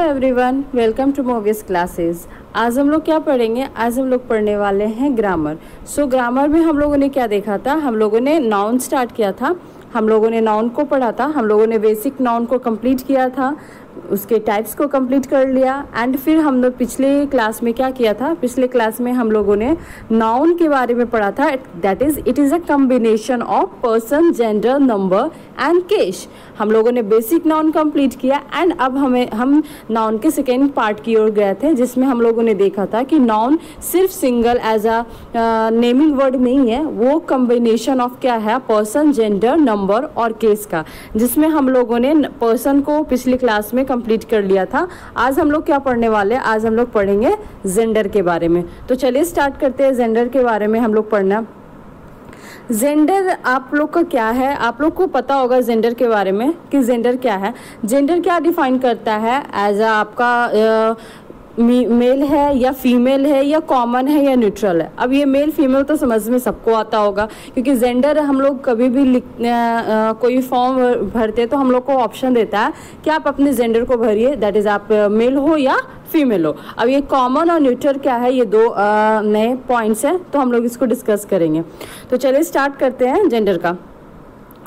Everyone, welcome to movies classes. आज हम लोग क्या पढ़ेंगे? आज हम लोग पढ़ने वाले हैं ग्रामर। ग्रामर में हम लोगों ने क्या देखा था? हम लोगों ने नाउन स्टार्ट किया था, हम लोगों ने नाउन को पढ़ा था, हम लोगों ने बेसिक नाउन को कंप्लीट किया था, उसके टाइप्स को कंप्लीट कर लिया। एंड फिर हम लोग पिछले क्लास में क्या किया था? पिछले क्लास में हम लोगों ने नाउन के बारे में पढ़ा था। That is it is a combination of person, gender, number and case. हम लोगों ने बेसिक नाउन कंप्लीट किया एंड अब हम नाउन के सेकेंड पार्ट की ओर गए थे, जिसमें हम लोगों ने देखा था कि नाउन सिर्फ single as a naming word नहीं है, वो कम्बिनेशन ऑफ क्या है? पर्सन, जेंडर, नंबर और केस का, जिसमें हम लोगों ने पर्सन को पिछली क्लास में कंप्लीट कर लिया था। आज हम लोग क्या पढ़ने वाले हैं? आज हम लोग पढ़ेंगे जेंडर के बारे में। तो चलिए स्टार्ट करते हैं जेंडर के बारे में हम लोग पढ़ना। जेंडर आप लोग का क्या है? आप लोग को पता होगा जेंडर के बारे में कि जेंडर क्या है। जेंडर क्या डिफाइन करता है? एज आपका मेल है या फीमेल है या कॉमन है या न्यूट्रल है। अब ये मेल फीमेल तो समझ में सबको आता होगा, क्योंकि जेंडर हम लोग कभी भी कोई फॉर्म भरते तो हम लोग को ऑप्शन देता है कि आप अपने जेंडर को भरिए, दैट इज आप मेल हो या फीमेल हो। अब ये कॉमन और न्यूट्रल क्या है, ये दो नए पॉइंट्स हैं, तो हम लोग इसको डिस्कस करेंगे। तो चलिए स्टार्ट करते हैं जेंडर का।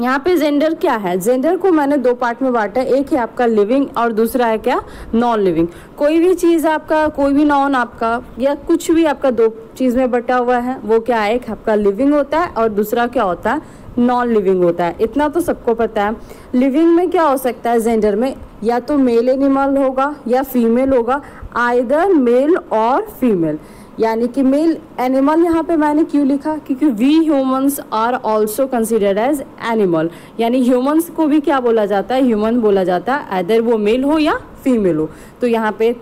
यहाँ पे जेंडर क्या है? जेंडर को मैंने दो पार्ट में बांटा है, एक है आपका लिविंग और दूसरा है क्या? Non living. कोई भी चीज़ आपका, कोई भी नाउन आपका या कुछ भी आपका दो चीज़ में बटा हुआ है, वो क्या है? एक आपका लिविंग होता है और दूसरा क्या होता है? नॉन लिविंग होता है। इतना तो सबको पता है। लिविंग में क्या हो सकता है? जेंडर में या तो मेल एनिमल होगा या फीमेल होगा, आइदर मेल और फीमेल। यानी कि मेल एनिमल यहाँ पे मैंने क्यों लिखा? क्योंकि we humans are also considered as animal, यानी ह्यूमंस को भी क्या बोला जाता है? ह्यूमन बोला जाता है, आइदर वो मेल हो या फीमेल हो। तो यहाँ पे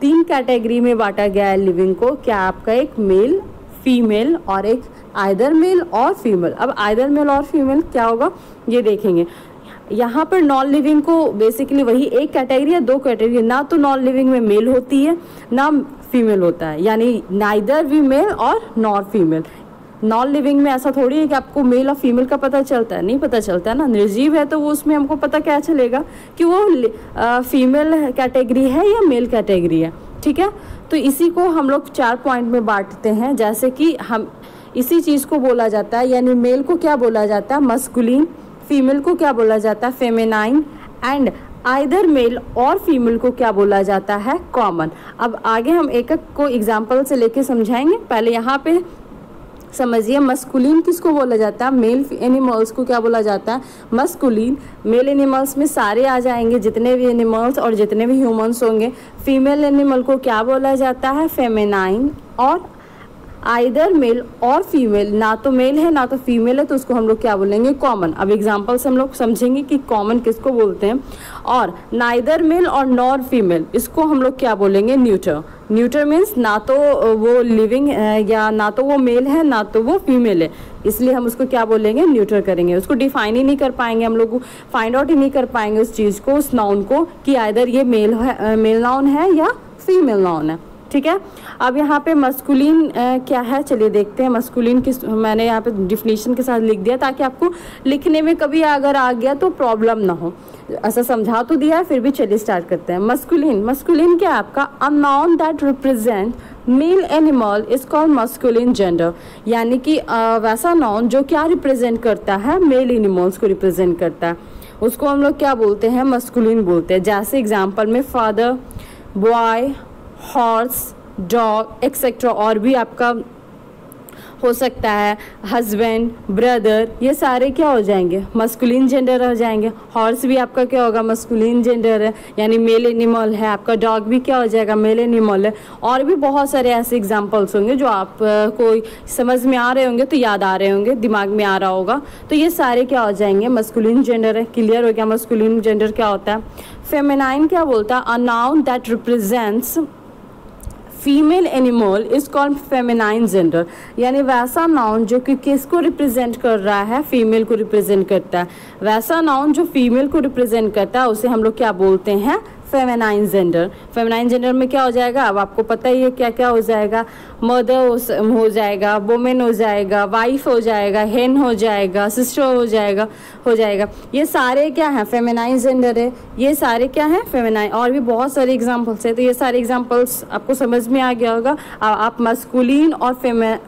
तीन कैटेगरी में बांटा गया है लिविंग को। क्या आपका? एक मेल, फीमेल और एक आइदर मेल और फीमेल। अब आइदर मेल और फीमेल क्या होगा ये देखेंगे। यहाँ पर नॉन लिविंग को बेसिकली वही एक कैटेगरी है, दो कैटेगरी, ना तो नॉन लिविंग में मेल होती है ना फीमेल होता है, यानी नाइदर वी मेल और नॉर फीमेल। नॉन लिविंग में ऐसा थोड़ी है कि आपको मेल और फीमेल का पता चलता है, नहीं पता चलता है ना। निर्जीव है तो वो उसमें हमको पता क्या चलेगा कि वो फीमेल कैटेगरी है या मेल कैटेगरी है, ठीक है। तो इसी को हम लोग 4 पॉइंट में बांटते हैं, जैसे कि हम इसी चीज़ को बोला जाता है, यानी मेल को क्या बोला जाता है? मस्कुलिन, फीमेल को क्या बोला जाता है? फेमिनाइन, एंड आइदर मेल और फीमेल को क्या बोला जाता है? कॉमन। अब आगे हम एक एक को एग्जाम्पल से लेके समझाएंगे। पहले यहाँ पे समझिए, मस्कुलिन किसको बोला जाता है? मेल एनिमल्स को क्या बोला जाता है? मस्कुलिन। मेल एनिमल्स में सारे आ जाएंगे, जितने भी एनिमल्स और जितने भी ह्यूमंस होंगे। फीमेल एनिमल को क्या बोला जाता है? फेमिनाइन। और आइदर मेल और फीमेल, ना तो मेल है ना तो फीमेल है, तो उसको हम लोग क्या बोलेंगे? कॉमन। अब एग्जांपल से हम लोग समझेंगे कि कॉमन किसको बोलते हैं। और नाइदर मेल और नॉर फीमेल, इसको हम लोग क्या बोलेंगे? न्यूटर। न्यूटर मीन्स ना तो वो लिविंग या ना तो वो मेल है ना तो वो फीमेल है, इसलिए हम उसको क्या बोलेंगे? न्यूटर करेंगे। उसको डिफाइन ही नहीं कर पाएंगे, हम लोग फाइंड आउट ही नहीं कर पाएंगे उस चीज़ को, उस नाउन को, कि आइदर ये मेल नाउन है या फीमेल नाउन है, ठीक है। अब यहाँ पे मस्कुलिन क्या है, चलिए देखते हैं। मस्कुलिन किस, मैंने यहाँ पे डिफिनीशन के साथ लिख दिया ताकि आपको लिखने में कभी अगर आ गया तो प्रॉब्लम ना हो। ऐसा समझा तो दिया है, फिर भी चलिए स्टार्ट करते हैं। मस्कुलिन, मस्कुलिन क्या है आपका? A noun that represent male animal is called masculine gender. यानी कि वैसा नाउन जो क्या रिप्रेजेंट करता है? मेल एनिमल्स को रिप्रेजेंट करता है, उसको हम लोग क्या बोलते हैं? मस्कुलिन बोलते हैं। जैसे एग्जाम्पल में father, boy, horse, dog etcetera, और भी आपका हो सकता है हस्बैंड, ब्रदर, ये सारे क्या हो जाएंगे? मस्कुलिन जेंडर हो जाएंगे। हॉर्स भी आपका क्या होगा? मस्कुलिन जेंडर है, यानी मेल एनिमल है। आपका डॉग भी क्या हो जाएगा? मेल एनिमल है। और भी बहुत सारे ऐसे एग्जांपल्स होंगे जो आप को समझ में आ रहे होंगे, तो याद आ रहे होंगे, दिमाग में आ रहा होगा, तो ये सारे क्या हो जाएंगे? मस्कुलिन जेंडर है। क्लियर हो गया मस्कुलिन जेंडर क्या होता है। फेमिनाइन क्या बोलता है? A noun that represents female animal is called feminine gender. यानी वैसा नाउन जो कि किसको रिप्रेजेंट कर रहा है? फीमेल को रिप्रेजेंट करता है। वैसा नाउन जो फीमेल को रिप्रेजेंट करता है उसे हम लोग क्या बोलते हैं? Feminine gender. फेमिनाइन जेंडर में क्या हो जाएगा? अब आपको पता ही है क्या क्या हो जाएगा। मदर हो जाएगा, वुमेन हो जाएगा, वाइफ हो जाएगा, हेन हो जाएगा, सिस्टर हो जाएगा। ये सारे क्या हैं, फेमिनाइन जेंडर है। ये सारे क्या हैं, फेमिनाइन। और भी बहुत सारे एग्जांपल्स है, तो ये सारे एग्जांपल्स आपको समझ में आ गया होगा। आप मस्कुलिन और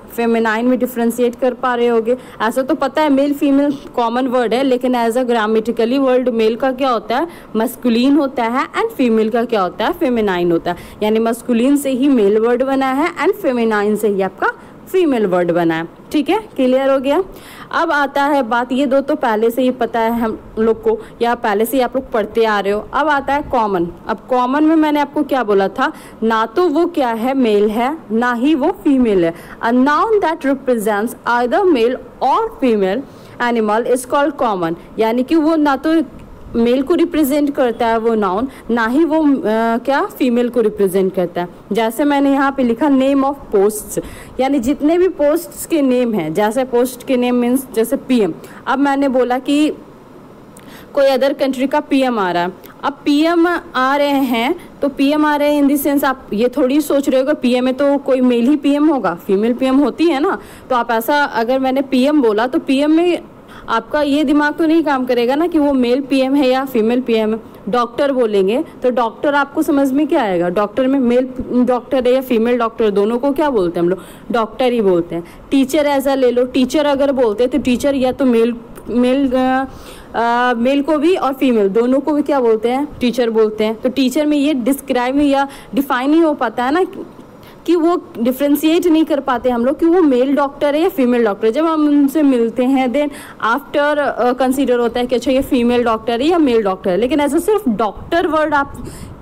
फेमिनाइन में डिफ्रेंशिएट कर पा रहे होगे। ऐसा तो पता है मेल फीमेल कॉमन वर्ड है, लेकिन as a grammatically word male का क्या होता है, मस्कुलिन होता है, एंड फीमेल का क्या होता है, फेमिनाइन होता है। यानी मस्कुलिन से ही मेल वर्ड बना है एंड फेमिनाइन से ही आपका फीमेल वर्ड बना है। ठीक है, क्लियर हो गया। अब आता है बात, ये दो तो पहले से ही पता है हम लोग को, या पहले से ही आप लोग पढ़ते आ रहे हो। अब आता है कॉमन। अब कॉमन में मैंने आपको क्या बोला था, ना तो वो क्या है, मेल है, ना ही वो फीमेल है। A noun that represents either male और female animal is called common. यानी कि वो ना तो मेल को रिप्रेजेंट करता है वो नाउन, ना ही वो क्या फीमेल को रिप्रेजेंट करता है। जैसे मैंने यहाँ पे लिखा नेम ऑफ पोस्ट्स, यानी जितने भी पोस्ट्स के नेम हैं, जैसे पोस्ट के नेम मीन्स जैसे पीएम। अब मैंने बोला कि कोई अदर कंट्री का पीएम आ रहा है। अब पीएम आ रहे हैं, तो पीएम आ रहे हैं इन द सेंस आप ये थोड़ी सोच रहे हो कि पीएम में तो कोई मेल ही पीएम होगा, फीमेल पीएम होती है ना। तो आप ऐसा, अगर मैंने पीएम बोला तो पीएम में आपका ये दिमाग तो नहीं काम करेगा ना कि वो मेल पीएम है या फीमेल पीएम है। डॉक्टर बोलेंगे तो डॉक्टर आपको समझ में क्या आएगा, डॉक्टर में मेल डॉक्टर है या फीमेल डॉक्टर, दोनों को क्या बोलते हैं हम लोग, डॉक्टर ही बोलते हैं। टीचर ऐसा ले लो, टीचर अगर बोलते हैं तो टीचर या तो मेल को भी और फीमेल दोनों को भी क्या बोलते हैं, टीचर बोलते हैं। तो टीचर में ये डिस्क्राइब या डिफाइन नहीं हो पाता है ना, कि वो डिफ्रेंशिएट नहीं कर पाते हम लोग कि वो मेल डॉक्टर है या फीमेल डॉक्टर। जब हम उनसे मिलते हैं देन आफ्टर कंसीडर होता है कि अच्छा ये फीमेल डॉक्टर है या मेल डॉक्टर है। लेकिन ऐसा सिर्फ डॉक्टर वर्ड आप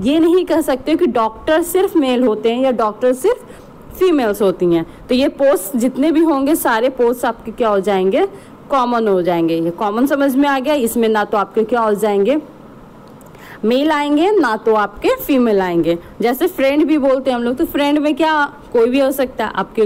ये नहीं कह सकते कि डॉक्टर सिर्फ मेल होते हैं या डॉक्टर सिर्फ फीमेल्स होती हैं। तो ये पोस्ट जितने भी होंगे सारे पोस्ट आपके क्या हो जाएंगे, कॉमन हो जाएंगे। ये कॉमन समझ में आ गया। इसमें ना तो आपके क्या हो जाएंगे, मेल आएंगे, ना तो आपके फीमेल आएंगे। जैसे फ्रेंड भी बोलते हैं हम लोग, तो फ्रेंड में क्या कोई भी हो सकता है, आपके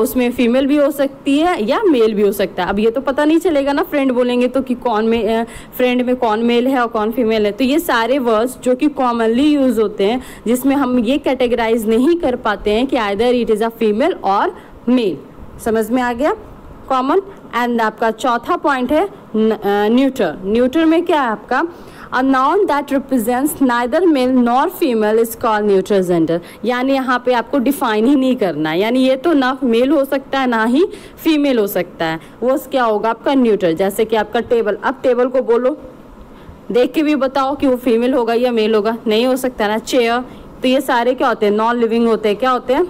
उसमें फीमेल भी हो सकती है या मेल भी हो सकता है। अब ये तो पता नहीं चलेगा ना फ्रेंड बोलेंगे तो कि कौन में फ्रेंड में कौन मेल है और कौन फीमेल है। तो ये सारे वर्ड्स जो कि कॉमनली यूज होते हैं, जिसमें हम ये कैटेगराइज नहीं कर पाते हैं कि either it is a female और मेल। समझ में आ गया कॉमन। एंड आपका चौथा पॉइंट है न्यूटर। न्यूटर में क्या है आपका, A noun that represents neither male nor female is called neutral gender। यानी यहाँ पे आपको डिफाइन ही नहीं करना है, यानी ये तो ना मेल हो सकता है ना ही फीमेल हो सकता है, वो क्या होगा आपका न्यूट्रल। जैसे कि आपका टेबल, अब टेबल को बोलो, देख के भी बताओ कि वो फीमेल होगा या मेल होगा, नहीं हो सकता ना। चेयर, तो ये सारे क्या होते हैं, नॉन लिविंग होते हैं। क्या होते हैं,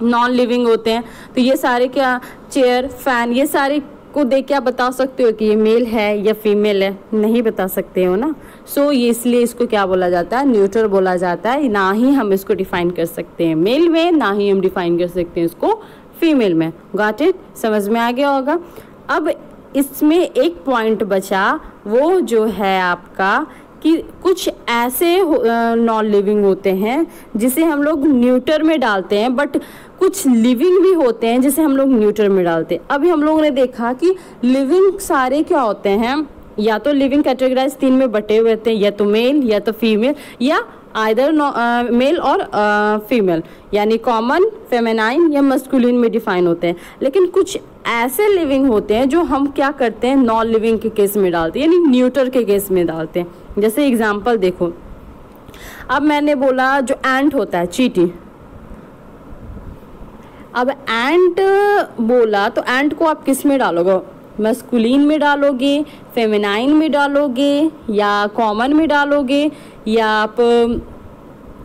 नॉन लिविंग होते हैं। तो ये सारे क्या, चेयर, फैन, ये सारे को देख के आप बता सकते हो कि ये मेल है या फीमेल है, नहीं बता सकते हो ना। सो ये इसलिए इसको क्या बोला जाता है, न्यूट्रल बोला जाता है। ना ही हम इसको डिफाइन कर सकते हैं मेल में, ना ही हम डिफाइन कर सकते हैं इसको फीमेल में। गॉट इट, समझ में आ गया होगा। अब इसमें एक पॉइंट बचा, वो जो है आपका कि कुछ ऐसे नॉन लिविंग होते हैं जिसे हम लोग न्यूट्रल में डालते हैं, बट कुछ लिविंग भी होते हैं जिसे हम लोग न्यूट्रल में डालते हैं। अभी हम लोगों ने देखा कि लिविंग सारे क्या होते हैं, या तो लिविंग कैटेगराइज 3 में बटे हुए होते हैं, या तो मेल या तो फीमेल या आइदर मेल और फीमेल, यानी कॉमन, फेमिनाइन या मस्कुलिन में डिफाइन होते हैं। लेकिन कुछ ऐसे लिविंग होते हैं जो हम क्या करते हैं, नॉन लिविंग के केस में डालते हैं, यानी न्यूट्रल के केस में डालते हैं। जैसे एग्जांपल देखो, अब मैंने बोला जो एंट होता है, चींटी। अब एंट बोला तो एंट को आप किस में डालोगे, मस्कुलिन में डालोगे, फेमिनाइन में डालोगे, या कॉमन में डालोगे, या आप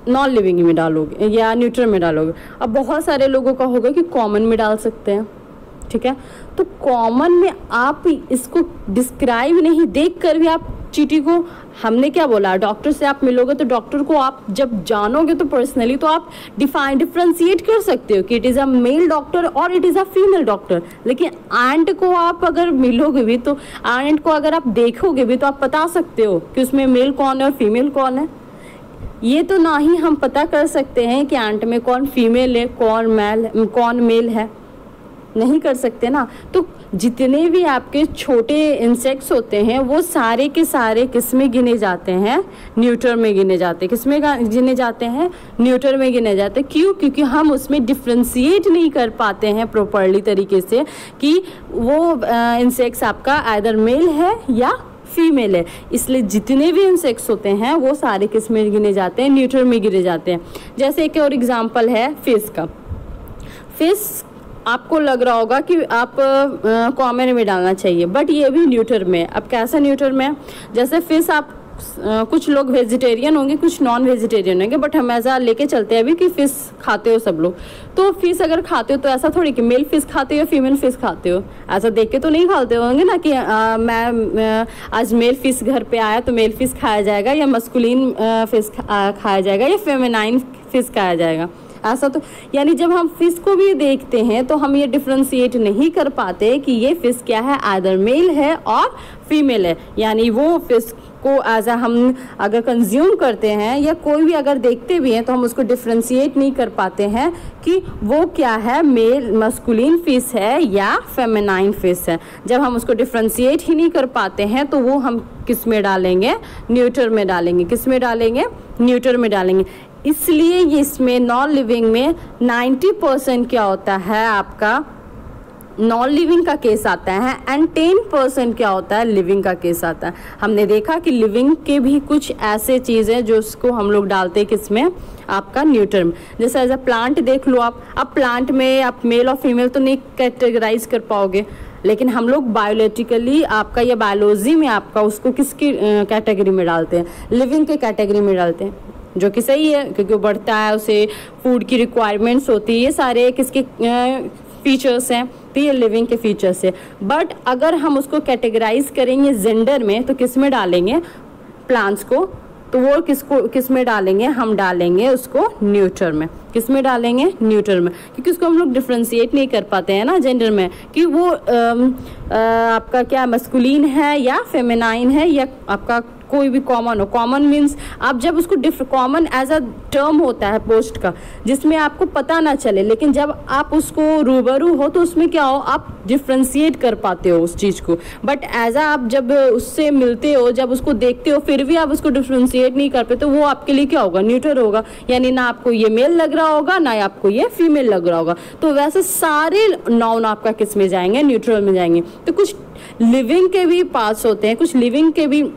नॉन लिविंग में डालोगे, या न्यूट्रल में डालोगे। अब बहुत सारे लोगों का होगा कि कॉमन में डाल सकते हैं, ठीक है। तो कॉमन में आप इसको डिस्क्राइब नहीं देख कर भी आप चींटी को, हमने क्या बोला, डॉक्टर से आप मिलोगे तो डॉक्टर को आप जब जानोगे तो पर्सनली तो आप डिफ्रेंशिएट कर सकते हो कि it is a male doctor और it is a female doctor. लेकिन एंट को आप अगर मिलोगे भी तो एंट को अगर आप देखोगे भी तो आप बता सकते हो कि उसमें मेल कौन है और फीमेल कौन है। ये तो ना ही हम पता कर सकते हैं कि एंट में कौन फीमेल है, कौन मेल है, नहीं कर सकते ना। तो जितने भी आपके छोटे इंसेक्ट्स होते हैं वो सारे के सारे किस में गिने जाते हैं, न्यूटर में गिने जाते हैं। किस में गिने जाते हैं, न्यूटर में गिने जाते हैं। क्यों? क्योंकि हम उसमें डिफ्रेंशिएट नहीं कर पाते हैं प्रॉपर्ली तरीके से कि वो इंसेक्ट्स आपका आइदर मेल है या फीमेल है। इसलिए जितने भी इंसेक्ट्स होते हैं वो सारे किस में गिने जाते हैं, न्यूटर में गिने जाते हैं। जैसे एक और एग्जांपल है फिश का। फिश आपको लग रहा होगा कि आप कॉमन में डालना चाहिए, बट ये भी न्यूटर में। अब कैसा न्यूटर में? जैसे फिश आप कुछ लोग वेजिटेरियन होंगे, कुछ नॉन वेजिटेरियन होंगे, बट हम ऐसा लेके चलते हैं अभी कि फिश खाते हो सब लोग। तो फिश अगर खाते हो तो ऐसा थोड़ी कि मेल फिश खाते हो या फीमेल फिश खाते हो, ऐसा देख के तो नहीं खाते होंगे ना कि मैं आज मेल फिश घर पे आया तो मेल फिश खाया जाएगा या मस्कुलिन फिश खाया जाएगा या फेमिनाइन फिश खाया जाएगा, ऐसा तो। यानी जब हम फिश को भी देखते हैं तो हम ये डिफ्रेंशिएट नहीं कर पाते कि ये फिश क्या है, आइदर मेल है और फीमेल है। यानी वो फिश को एज हम अगर कंज्यूम करते हैं या कोई भी अगर देखते भी हैं तो हम उसको डिफ्रेंशिएट नहीं कर पाते हैं कि वो क्या है, मेल मस्कुलिन फिश है या फेमिनाइन फिश है। जब हम उसको डिफ्रेंशिएट ही नहीं कर पाते हैं तो वो हम किस में डालेंगे, न्यूटर में डालेंगे। किस में डालेंगे, न्यूटर में डालेंगे। इसलिए ये इसमें नॉन लिविंग में 90% क्या होता है आपका नॉन लिविंग का केस आता है एंड 10% क्या होता है, लिविंग का केस आता है। हमने देखा कि लिविंग के भी कुछ ऐसे चीज़ें जो उसको हम लोग डालते हैं किसमें, आपका न्यूटर में। जैसे एज अ प्लांट देख लो आप, अब प्लांट में आप मेल और फीमेल तो नहीं कैटेगराइज कर पाओगे, लेकिन हम लोग बायोलॉजिकली आपका या बायोलॉजी में आपका उसको किसकी कैटेगरी में डालते हैं, लिविंग के कैटेगरी में डालते हैं, जो कि सही है क्योंकि वो बढ़ता है, उसे फूड की रिक्वायरमेंट्स होती है, ये सारे किसके फीचर्स हैं, तो ये लिविंग के फीचर्स है। बट अगर हम उसको कैटेगराइज करेंगे जेंडर में तो किस में डालेंगे, प्लांट्स को, तो वो किस में डालेंगे, हम डालेंगे उसको न्यूटर में। किस में डालेंगे, न्यूटर में, क्योंकि उसको हम लोग डिफ्रेंशिएट नहीं कर पाते हैं ना जेंडर में कि वो आपका क्या मस्कुलिन है या फेमिनाइन है या आपका कोई भी कॉमन हो। कॉमन मीन्स आप जब उसको कॉमन एज अ टर्म होता है पोस्ट का जिसमें आपको पता ना चले, लेकिन जब आप उसको रूबरू हो तो उसमें क्या हो, आप डिफ्रेंशिएट कर पाते हो उस चीज़ को। बट एज अ आप जब उससे मिलते हो, जब उसको देखते हो, फिर भी आप उसको डिफ्रेंशिएट नहीं कर पाते, तो वो आपके लिए क्या होगा, न्यूट्रल होगा। यानी ना आपको ये मेल लग रहा होगा ना आपको ये फीमेल लग रहा होगा। तो वैसे सारे नाउन आपका किस में जाएंगे, न्यूट्रल में जाएंगे। तो कुछ लिविंग के भी पार्ट्स होते हैं, कुछ लिविंग के भी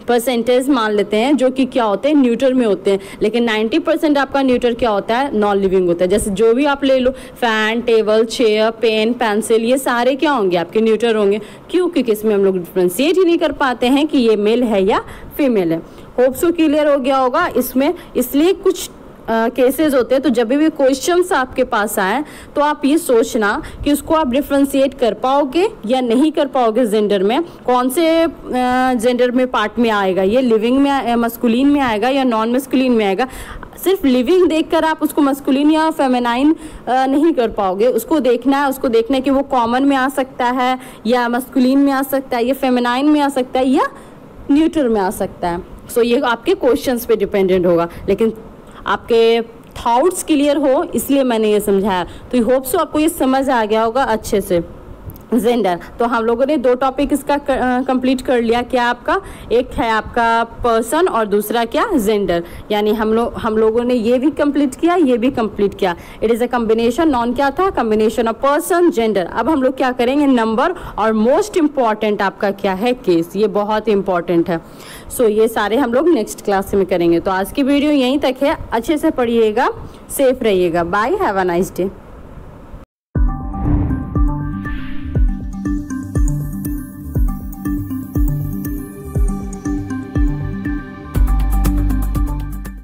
परसेंटेज मान लेते हैं जो कि क्या होते हैं, न्यूट्रल में होते हैं, लेकिन 90% आपका न्यूट्रल क्या होता है, नॉन लिविंग होता है। जैसे जो भी आप ले लो, fan, table, chair, pen, pencil, ये सारे क्या होंगे, आपके न्यूट्रल होंगे। क्यों? क्योंकि इसमें हम लोग डिफ्रेंशिएट ही नहीं कर पाते हैं कि ये मेल है या फीमेल है। होप सो क्लियर हो गया होगा इसमें। इसलिए कुछ केसेस होते हैं, तो जब भी क्वेश्चंस आपके पास आए तो आप ये सोचना कि उसको आप डिफ्रेंशिएट कर पाओगे या नहीं कर पाओगे जेंडर में, कौन से जेंडर में पार्ट में आएगा, ये लिविंग में मस्कुलिन में आएगा या नॉन मस्कुलिन में आएगा। सिर्फ लिविंग देखकर आप उसको मस्कुलिन या फेमिनाइन नहीं कर पाओगे। उसको देखना है कि वो कॉमन में आ सकता है या मस्कुलिन में आ सकता है या फेमिनाइन में आ सकता है या न्यूट्रल में आ सकता है। सो ये आपके क्वेश्चंस पे डिपेंडेंट होगा, लेकिन आपके थॉट्स क्लियर हो इसलिए मैंने ये समझाया। तो होप सो आपको ये समझ आ गया होगा अच्छे से। जेंडर, तो हम लोगों ने 2 टॉपिक इसका कंप्लीट कर लिया। क्या आपका, एक है आपका पर्सन और दूसरा क्या, जेंडर। यानी हम लोगों ने ये भी कंप्लीट किया, ये भी कंप्लीट किया। It is a combination, non क्या था, कम्बिनेशन ऑफ पर्सन, जेंडर। अब हम लोग क्या करेंगे, नंबर, और मोस्ट इम्पॉर्टेंट आपका क्या है, केस। ये बहुत इंपॉर्टेंट है। सो ये सारे हम लोग नेक्स्ट क्लास में करेंगे। तो आज की वीडियो यहीं तक है। अच्छे से पढ़िएगा, सेफ रहिएगा। Bye, have a nice day.